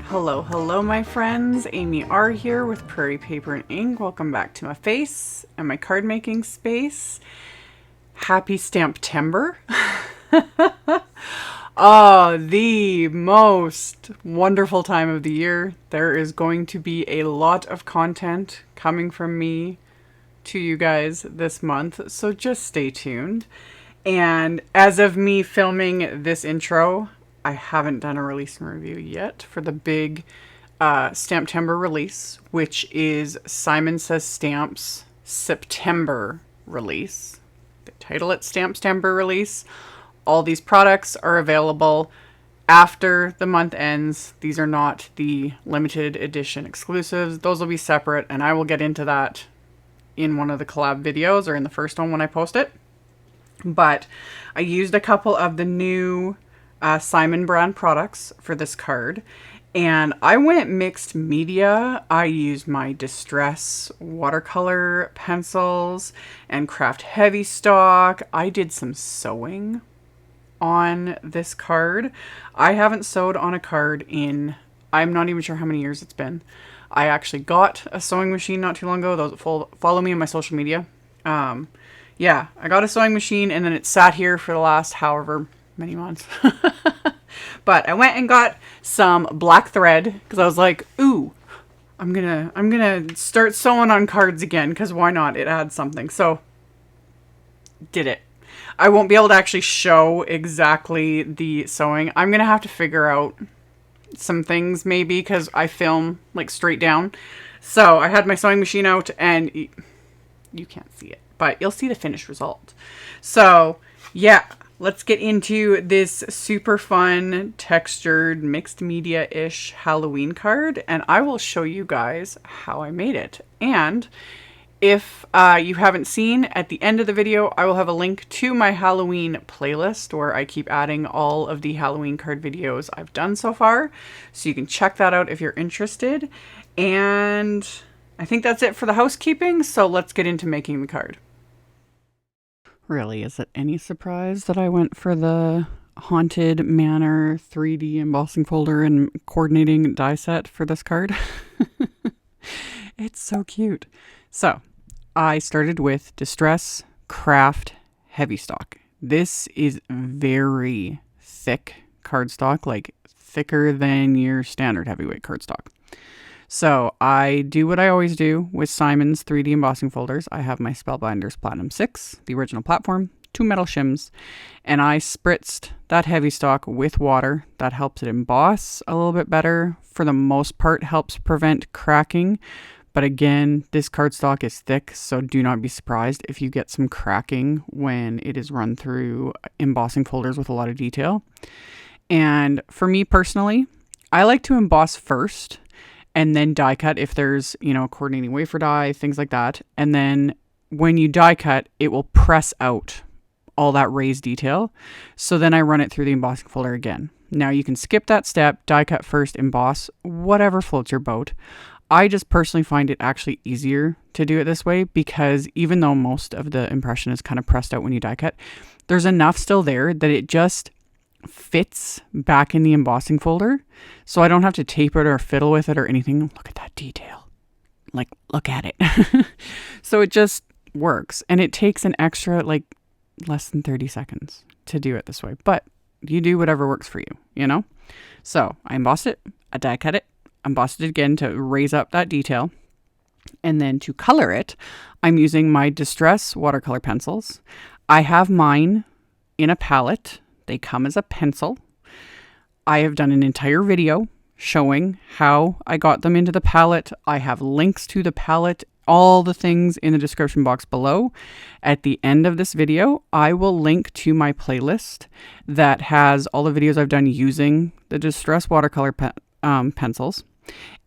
Hello, hello my friends, AmyR here with Prairie Paper and Ink. Welcome back to my face and my card making space. Happy Stamptember. Oh, the most wonderful time of the year. There is going to be a lot of content coming from me to you guys this month, so just stay tuned. And as of me filming this intro, I haven't done a release and review yet for the big Stamptember release, which is Simon Says Stamps September release. They title it Stamptember release. All these products are available after the month ends. These are not the limited edition exclusives. Those will be separate, and I will get into that in one of the collab videos or in the first one when I post it. But I used a couple of the new Simon brand products for this card, and I went mixed media. I used my Distress watercolor pencils and KRAFT HEAVYSTOCK. I did some sewing on this card. I haven't sewed on a card in, I'm not even sure how many years it's been. I actually got a sewing machine not too long ago. Those that follow me on my social media. Yeah, I got a sewing machine and then it sat here for the last however many months. But I went and got some black thread because I was like, ooh, I'm gonna start sewing on cards again because why not? It adds something. So did it. I won't be able to actually show exactly the sewing. I'm gonna have to figure out some things maybe because I film like straight down. So I had my sewing machine out and you can't see it, but you'll see the finished result. So yeah, let's get into this super fun textured mixed media-ish Halloween card, and I will show you guys how I made it. And if you haven't seen, at the end of the video, I will have a link to my Halloween playlist where I keep adding all of the Halloween card videos I've done so far. So you can check that out if you're interested. And I think that's it for the housekeeping, so let's get into making the card. Really, is it any surprise that I went for the Haunted Manor 3D embossing folder and coordinating die set for this card? It's so cute. So, I started with Distress KRAFT HEAVYSTOCK. This is very thick cardstock, like thicker than your standard heavyweight cardstock. So I do what I always do with Simon's 3D embossing folders. I have my Spellbinders Platinum 6, the original platform, 2 metal shims, and I spritzed that HEAVYSTOCK with water. That helps it emboss a little bit better. For the most part, helps prevent cracking. But again, this cardstock is thick, so do not be surprised if you get some cracking when it is run through embossing folders with a lot of detail. And for me personally, I like to emboss first and then die cut if there's, coordinating wafer die, things like that. And then when you die cut, it will press out all that raised detail. So then I run it through the embossing folder again. Now you can skip that step, die cut first, emboss, whatever floats your boat. I just personally find it actually easier to do it this way because even though most of the impression is kind of pressed out when you die cut, there's enough still there that it just fits back in the embossing folder, so I don't have to tape it or fiddle with it or anything. Look at that detail. Like, look at it. So it just works, and it takes an extra less than 30 seconds to do it this way, but you do whatever works for you, So I embossed it, I die cut it, embossed it again to raise up that detail, and then to color it, I'm using my Distress watercolor pencils. I have mine in a palette. They come as a pencil. I have done an entire video showing how I got them into the palette. I have links to the palette, all the things in the description box below. At the end of this video, I will link to my playlist that has all the videos I've done using the Distress watercolor pencils.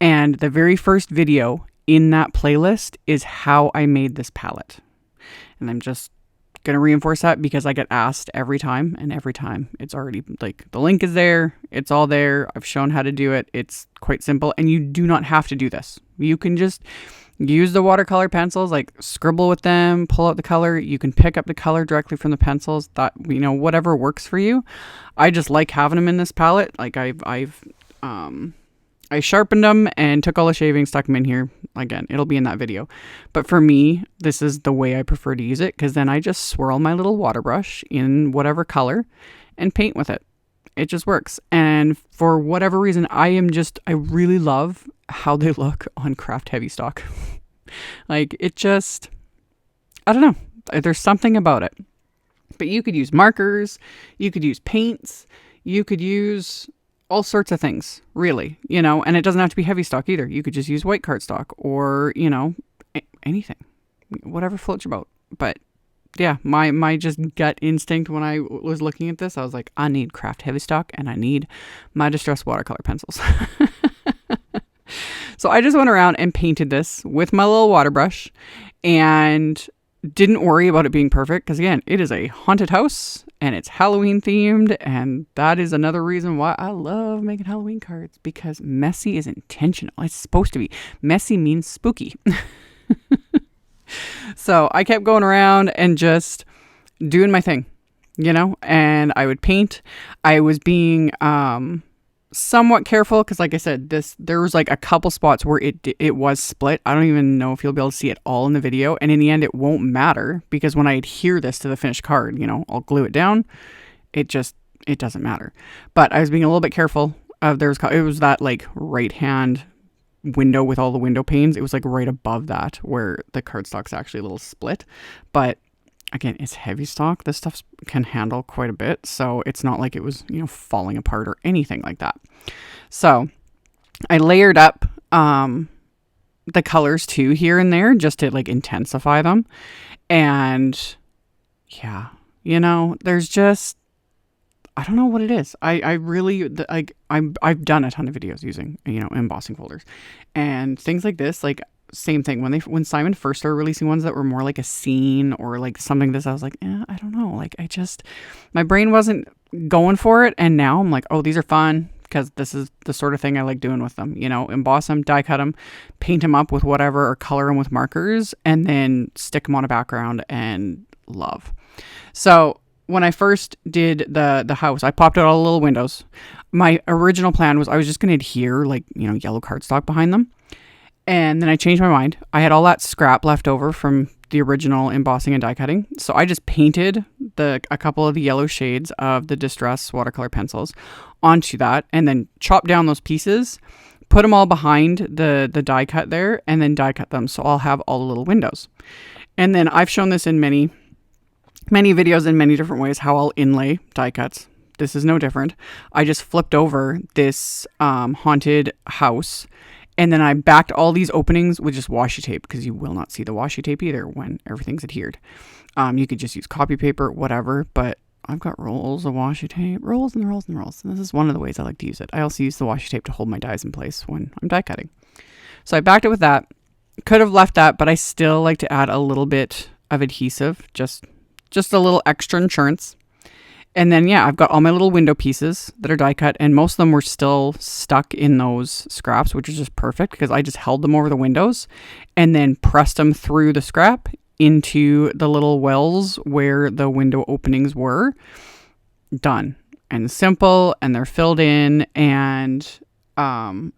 And the very first video in that playlist is how I made this palette. And I'm just going to reinforce that because I get asked every time, and every time it's already the link is there. It's all there. I've shown how to do it. It's quite simple, and you do not have to do this. You can just use the watercolor pencils, scribble with them, pull out the color. You can pick up the color directly from the pencils. That, whatever works for you. I just like having them in this palette. I've I sharpened them and took all the shavings, stuck them in here. Again, it'll be in that video. But for me, this is the way I prefer to use it, because then I just swirl my little water brush in whatever color and paint with it. It just works. And for whatever reason, I really love how they look on KRAFT HEAVYSTOCK. Like, it just, I don't know. There's something about it. But you could use markers, you could use paints, you could use all sorts of things, really, and it doesn't have to be heavy stock either. You could just use white cardstock or, anything, whatever floats your boat. But yeah, my just gut instinct when I was looking at this, I was like, I need KRAFT HEAVYSTOCK and I need my distress watercolor pencils. So I just went around and painted this with my little water brush and didn't worry about it being perfect, because again, it is a haunted house and it's Halloween themed, and that is another reason why I love making Halloween cards, because messy is intentional. It's supposed to be. Messy means spooky. So I kept going around and just doing my thing, and I would paint. I was being somewhat careful, because like I said, there was like a couple spots where it was split. I don't even know if you'll be able to see it all in the video, and in the end it won't matter, because when I adhere this to the finished card, I'll glue it down, it doesn't matter. But I was being a little bit careful. It was that like right hand window with all the window panes. It was like right above that where the cardstock's actually a little split. But again, it's heavy stock. This stuff can handle quite a bit. So it's not like it was, falling apart or anything like that. So I layered up the colors too here and there, just to like intensify them. And yeah, there's just, I don't know what it is. I really, like, I've done a ton of videos using, embossing folders and things like this. Like, same thing when Simon first started releasing ones that were more like a scene or like something I was like, I don't know. Like, my brain wasn't going for it. And now I'm like, oh, these are fun, because this is the sort of thing I like doing with them, emboss them, die cut them, paint them up with whatever, or color them with markers, and then stick them on a background and love. So when I first did the house, I popped out all the little windows. My original plan was I was just going to adhere like, yellow cardstock behind them. And then I changed my mind. I had all that scrap left over from the original embossing and die cutting. So I just painted a couple of the yellow shades of the Distress watercolor pencils onto that, and then chopped down those pieces, put them all behind the die cut there, and then die cut them. So I'll have all the little windows. And then I've shown this in many videos in many different ways, how I'll inlay die cuts. This is no different. I just flipped over this haunted house, and then I backed all these openings with just washi tape, because you will not see the washi tape either when everything's adhered. You could just use copy paper, whatever, but I've got rolls of washi tape, rolls and rolls and rolls. And this is one of the ways I like to use it. I also use the washi tape to hold my dies in place when I'm die cutting. So I backed it with that. Could have left that, but I still like to add a little bit of adhesive, just a little extra insurance. And then, yeah, I've got all my little window pieces that are die cut, and most of them were still stuck in those scraps, which is just perfect, because I just held them over the windows and then pressed them through the scrap into the little wells where the window openings were. Done. And simple, and they're filled in, and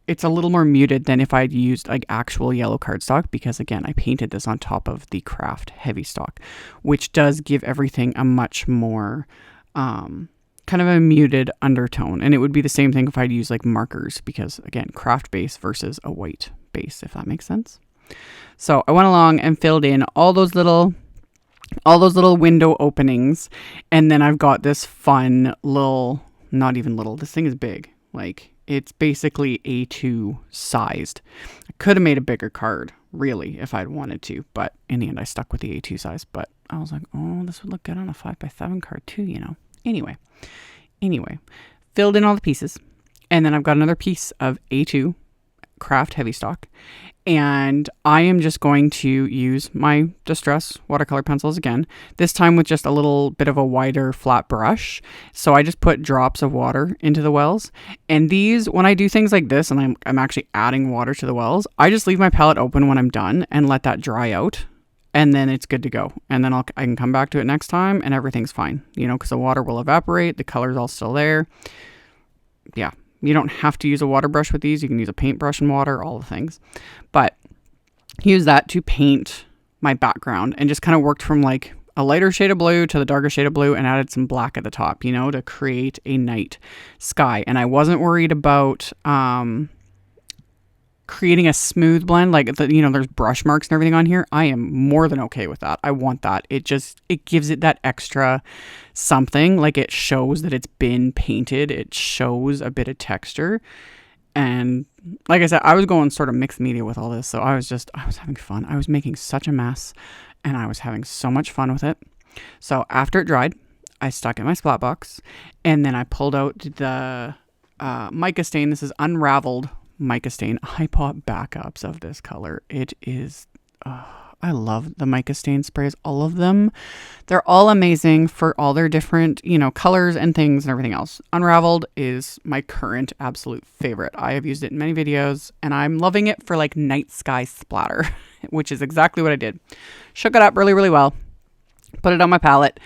it's a little more muted than if I'd used like actual yellow cardstock, because again, I painted this on top of the KRAFT HEAVYSTOCK, which does give everything a much more kind of a muted undertone. And it would be the same thing if I'd use like markers, because again, KRAFT base versus a white base, if that makes sense. So I went along and filled in all those little window openings, and then I've got this fun little, not even little, this thing is big, like it's basically A2 sized. I could have made a bigger card, really, if I'd wanted to, but in the end I stuck with the A2 size. But I was like, oh, this would look good on a 5x7 card too, Anyway, filled in all the pieces, and then I've got another piece of A2 KRAFT HEAVYSTOCK, and I am just going to use my Distress watercolor pencils again, this time with just a little bit of a wider flat brush. So I just put drops of water into the wells, and these, when I do things like this and I'm actually adding water to the wells, I just leave my palette open when I'm done and let that dry out, and then it's good to go. And then I can come back to it next time and everything's fine, because the water will evaporate, the color's all still there. Yeah. You don't have to use a water brush with these. You can use a paintbrush and water, all the things. But use that to paint my background and just kind of worked from like a lighter shade of blue to the darker shade of blue and added some black at the top, you know, to create a night sky. And I wasn't worried about creating a smooth blend, like you know, there's brush marks and everything on here. I am more than okay with that. I want that. It gives it that extra something, like it shows that it's been painted. It shows a bit of texture. And like I said, I was going sort of mixed media with all this. So I was having fun. I was making such a mess and I was having so much fun with it. So after it dried, I stuck it in my splat box and then I pulled out the Mica Stain. This is unraveled Mica Stain. I bought backups of this color. It is, I love the Mica Stain sprays, all of them. They're all amazing for all their different, you know, colors and things and everything else. Unraveled is my current absolute favorite. I have used it in many videos and I'm loving it for like night sky splatter, which is exactly what I did. Shook it up really, really well, put it on my palette,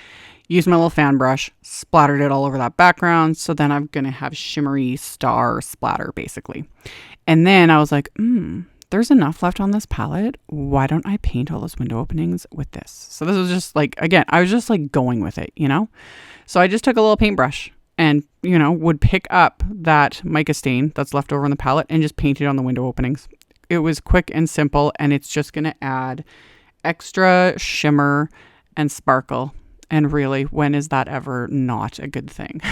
used my little fan brush, splattered it all over that background. So then I'm going to have shimmery star splatter basically. And then I was like, there's enough left on this palette. Why don't I paint all those window openings with this? So this was just like, again, I was just like going with it, you know? So I just took a little paintbrush and, you know, would pick up that Mica Stain that's left over on the palette and just paint it on the window openings. It was quick and simple, and it's just going to add extra shimmer and sparkle. And really, when is that ever not a good thing?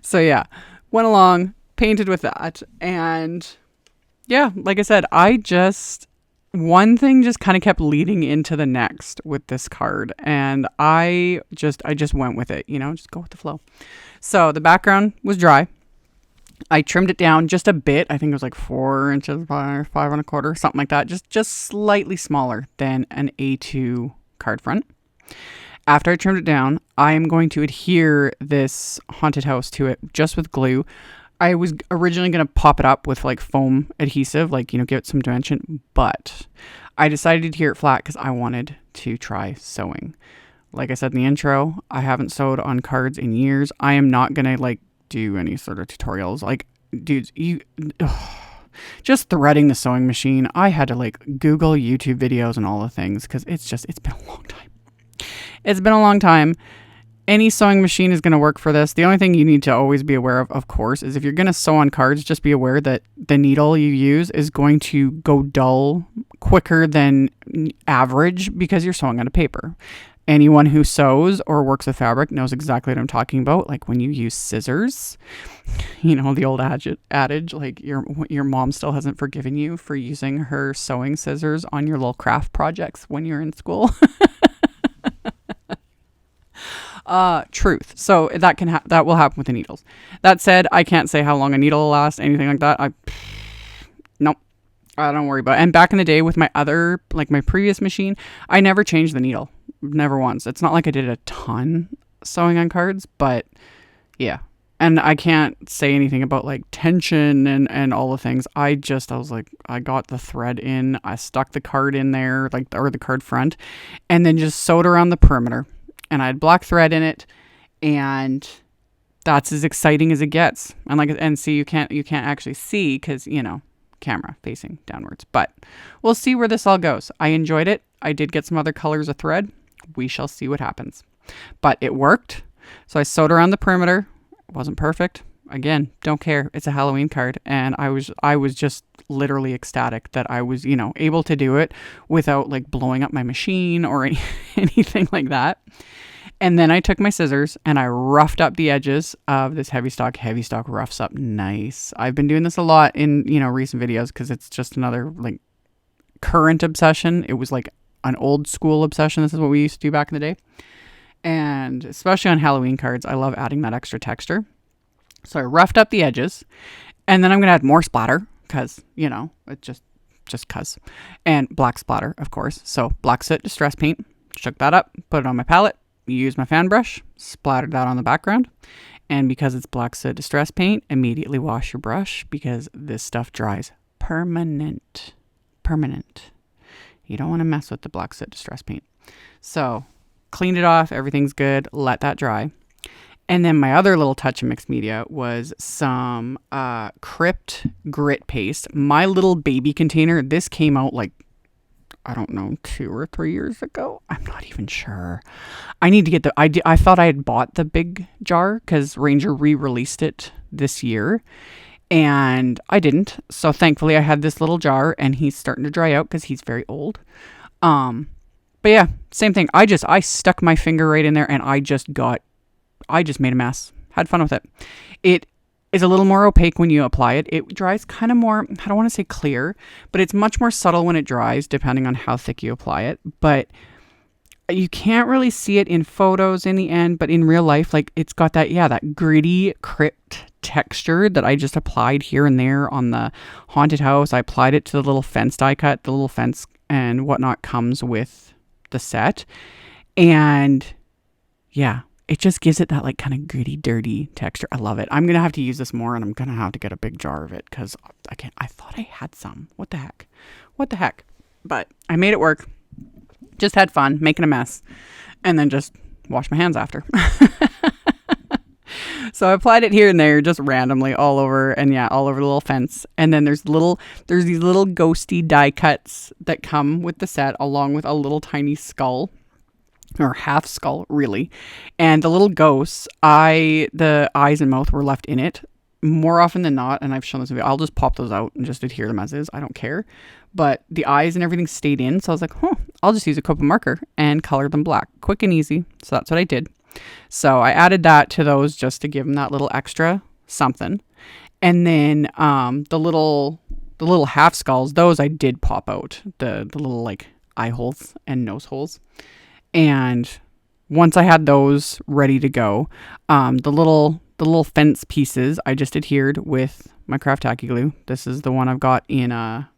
So yeah, went along, painted with that. And yeah, like I said, one thing just kind of kept leading into the next with this card. And I just went with it, you know, just go with the flow. So the background was dry. I trimmed it down just a bit. I think it was like 4 inches by 5¼ something like that. Just slightly smaller than an A2 card front. After I trimmed it down, I am going to adhere this haunted house to it just with glue. I was originally going to pop it up with like foam adhesive, like, you know, give it some dimension, but I decided to adhere it flat because I wanted to try sewing. Like I said in the intro, I haven't sewed on cards in years. I am not going to like do any sort of tutorials. Like, dudes, just threading the sewing machine, I had to like Google YouTube videos and all the things because it's been a long time. It's been a long time. Any sewing machine is going to work for this. The only thing you need to always be aware of course, is if you're going to sew on cards, just be aware that the needle you use is going to go dull quicker than average because you're sewing on a paper. Anyone who sews or works with fabric knows exactly what I'm talking about. Like when you use scissors, you know, the old adage, like your mom still hasn't forgiven you for using her sewing scissors on your little craft projects when you're in school. Truth. So that will happen with the needles. That said, I can't say how long a needle will last, anything like that. Nope. I don't worry about it. And back in the day with my other, like my previous machine, I never changed the needle. Never once. It's not like I did a ton sewing on cards, but yeah. And I can't say anything about like tension and all the things. I was like, I got the thread in, I stuck the card in there, or the card front, and then just sewed around the perimeter. And I had black thread in it, and that's as exciting as it gets. And see, you can't actually see because, you know, camera facing downwards, but we'll see where this all goes. I enjoyed it. I did get some other colors of thread. We shall see what happens, but it worked. So I sewed around the perimeter. It wasn't perfect. Again, don't care. It's a Halloween card. And I was just literally ecstatic that I was, you know, able to do it without like blowing up my machine or anything like that. And then I took my scissors and I roughed up the edges of this HEAVYSTOCK. HEAVYSTOCK roughs up nice. I've been doing this a lot in, you know, recent videos because it's just another like current obsession. It was like an old school obsession. This is what we used to do back in the day. And especially on Halloween cards, I love adding that extra texture. So I roughed up the edges, and then I'm going to add more splatter because, you know, it just cuz. And black splatter, of course. So black soot distress paint, shook that up, put it on my palette, used my fan brush, splattered that on the background. And because it's black soot distress paint, immediately wash your brush because this stuff dries permanent. You don't want to mess with the black soot distress paint. So cleaned it off. Everything's good. Let that dry. And then my other little touch of mixed media was some Crypt grit paste. My little baby container, this came out like, I don't know, 2 or 3 years ago. I'm not even sure. I need to get I thought I had bought the big jar because Ranger re-released it this year. And I didn't. So thankfully I had this little jar, and he's starting to dry out because he's very old. But yeah, same thing. I stuck my finger right in there, and I just made a mess. Had fun with it. It is a little more opaque when you apply it. It dries kind of more, I don't want to say clear, but it's much more subtle when it dries, depending on how thick you apply it. But you can't really see it in photos in the end, but in real life, like, it's got that gritty crypt texture that I just applied here and there on the haunted house. I applied it to the little fence die cut. The little fence and whatnot comes with the set. And yeah, it just gives it that like kind of gritty, dirty texture. I love it. I'm going to have to use this more, and I'm going to have to get a big jar of it because I thought I had some. What the heck? But I made it work. Just had fun making a mess, and then just washed my hands after. So I applied it here and there, just randomly all over, and yeah, all over the little fence. And then there's these little ghosty die cuts that come with the set, along with a little tiny skull, or half skull, really. And the little ghosts, the eyes and mouth were left in it more often than not. And I've shown this video. I'll just pop those out and just adhere them as is. I don't care. But the eyes and everything stayed in. So I was like, I'll just use a Copic marker and color them black. Quick and easy. So that's what I did. So I added that to those just to give them that little extra something. And then the little half skulls, those I did pop out. The little like eye holes and nose holes. And once I had those ready to go, the little fence pieces I just adhered with my KRAFT tacky glue. This is the one I've got in a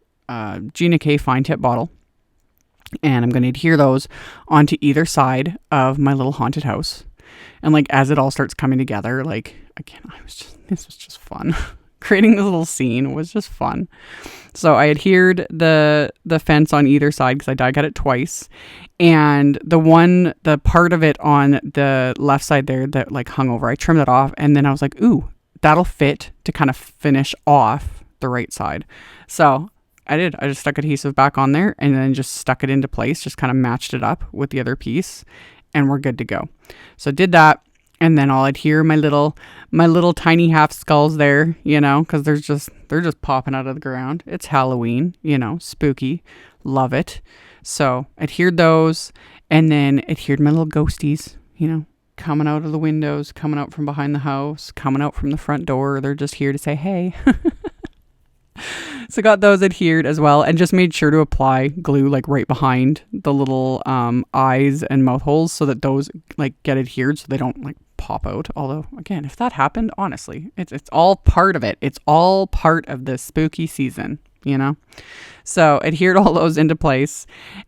Gina K fine tip bottle. And I'm going to adhere those onto either side of my little haunted house. And like, as it all starts coming together, like, again, this was just fun. Creating this little scene was just fun. So I adhered the fence on either side because I die cut it twice. And the part of it on the left side there that like hung over, I trimmed that off. And then I was like, ooh, that'll fit to kind of finish off the right side. So I did. I just stuck adhesive back on there and then just stuck it into place, just kind of matched it up with the other piece, and we're good to go. So did that. And then I'll adhere my little tiny half skulls there, because they're just popping out of the ground. It's Halloween, spooky. Love it. So adhered those, and then adhered my little ghosties, coming out of the windows, coming out from behind the house, coming out from the front door. They're just here to say, hey. So got those adhered as well, and just made sure to apply glue like right behind the little eyes and mouth holes so that those like get adhered so they don't like pop out. Although again, if that happened, honestly, it's all part of it. It's all part of the spooky season, So adhered all those into place,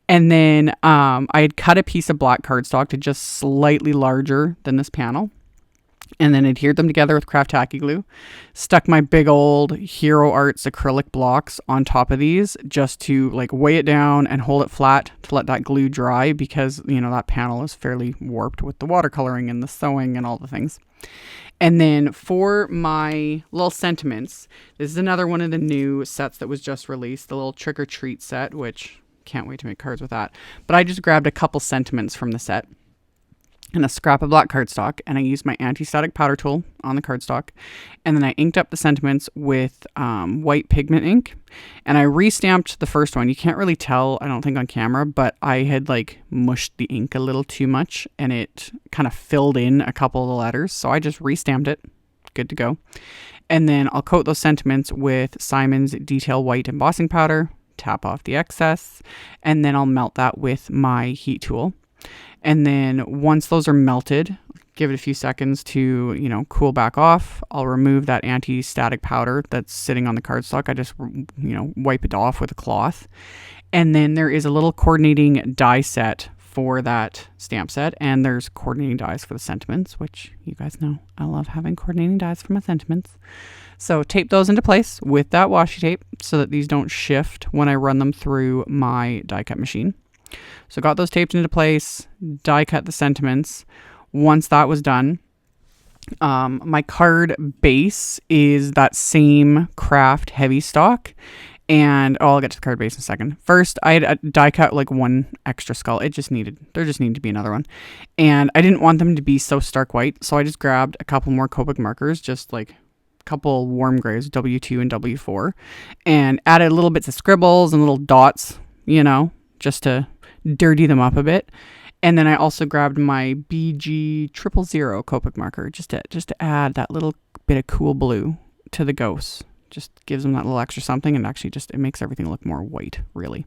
and then I had cut a piece of black cardstock to just slightly larger than this panel. And then adhered them together with KRAFT tacky glue. Stuck my big old Hero Arts acrylic blocks on top of these just to like weigh it down and hold it flat to let that glue dry, because that panel is fairly warped with the watercoloring and the sewing and all the things. And then for my little sentiments, this is another one of the new sets that was just released, the little Trick or Treat set, which can't wait to make cards with that. But I just grabbed a couple sentiments from the set and a scrap of black cardstock, and I used my anti-static powder tool on the cardstock, and then I inked up the sentiments with white pigment ink, and I restamped the first one. You can't really tell, I don't think, on camera, but I had like mushed the ink a little too much, and it kind of filled in a couple of the letters, so I just restamped it. Good to go. And then I'll coat those sentiments with Simon's Detail White embossing powder, tap off the excess, and then I'll melt that with my heat tool. And then once those are melted, give it a few seconds to, cool back off. I'll remove that anti-static powder that's sitting on the cardstock. I just, wipe it off with a cloth. And then there is a little coordinating die set for that stamp set. And there's coordinating dies for the sentiments, which you guys know I love having coordinating dies for my sentiments. So tape those into place with that washi tape so that these don't shift when I run them through my die cut machine. So got those taped into place, die cut the sentiments. Once that was done, My card base is that same KRAFT HEAVYSTOCK. And I'll get to the card base in a second. First, I had die cut like one extra skull. There just needed to be another one. And I didn't want them to be so stark white. So I just grabbed a couple more Copic markers, just like a couple warm grays, W2 and W4. And added little bits of scribbles and little dots, you know, just to dirty them up a bit. And then I also grabbed my BG000 Copic marker just to add that little bit of cool blue to the ghosts. Just gives them that little extra something, and actually it makes everything look more white, really.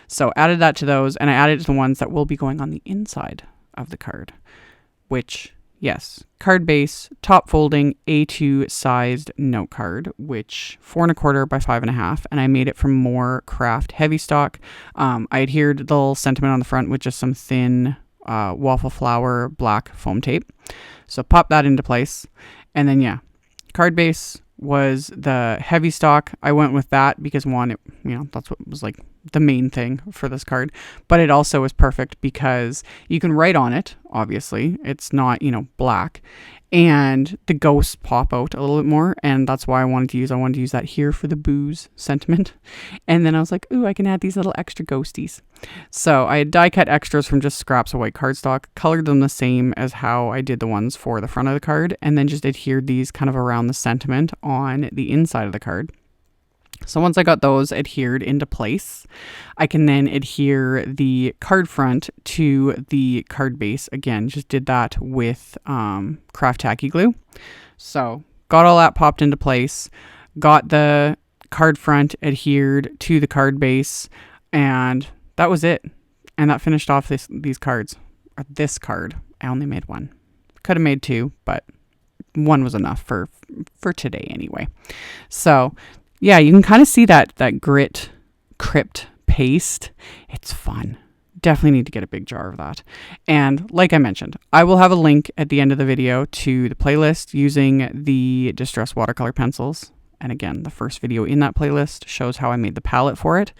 So added that to those, and I added to the ones that will be going on the inside of the card, which, yes, card base, top folding, A2 sized note card, which 4 1/4 by 5 1/2, and I made it from more KRAFT HEAVYSTOCK. I adhered the little sentiment on the front with just some thin waffle flower black foam tape. So pop that into place, and then yeah, card base was the HEAVYSTOCK. I went with that because one, that's what was like the main thing for this card, but it also is perfect because you can write on it. Obviously it's not, black, and the ghosts pop out a little bit more, and that's why I wanted to use that here for the booze sentiment. And then I was like, ooh, I can add these little extra ghosties. So I had die cut extras from just scraps of white cardstock, colored them the same as how I did the ones for the front of the card, and then just adhered these kind of around the sentiment on the inside of the card. So once I got those adhered into place, I can then adhere the card front to the card base. Again, just did that with KRAFT Tacky Glue. So got all that popped into place, got the card front adhered to the card base, and that was it. And that finished off these cards. Or this card. I only made one. Could have made two, but one was enough for today anyway. So yeah, you can kind of see that grit crypt paste. It's fun. Definitely need to get a big jar of that. And like I mentioned, I will have a link at the end of the video to the playlist using the Distress watercolor pencils. And again, the first video in that playlist shows how I made the palette for it.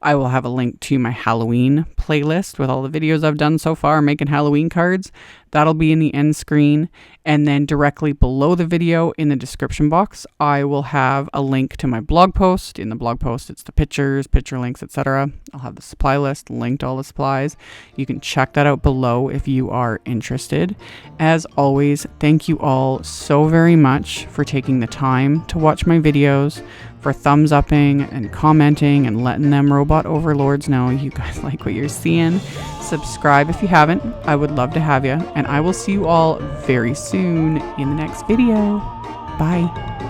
I will have a link to my Halloween playlist with all the videos I've done so far making Halloween cards. That'll be in the end screen. And then directly below the video in the description box, I will have a link to my blog post. In the blog post, it's the pictures, picture links, etc. I'll have the supply list, linked all the supplies. You can check that out below if you are interested. As always, thank you all so very much for taking the time to watch my videos, for thumbs upping and commenting and letting them robot overlords know you guys like what you're seeing. Subscribe if you haven't. I would love to have you, and I will see you all very soon in the next video. Bye.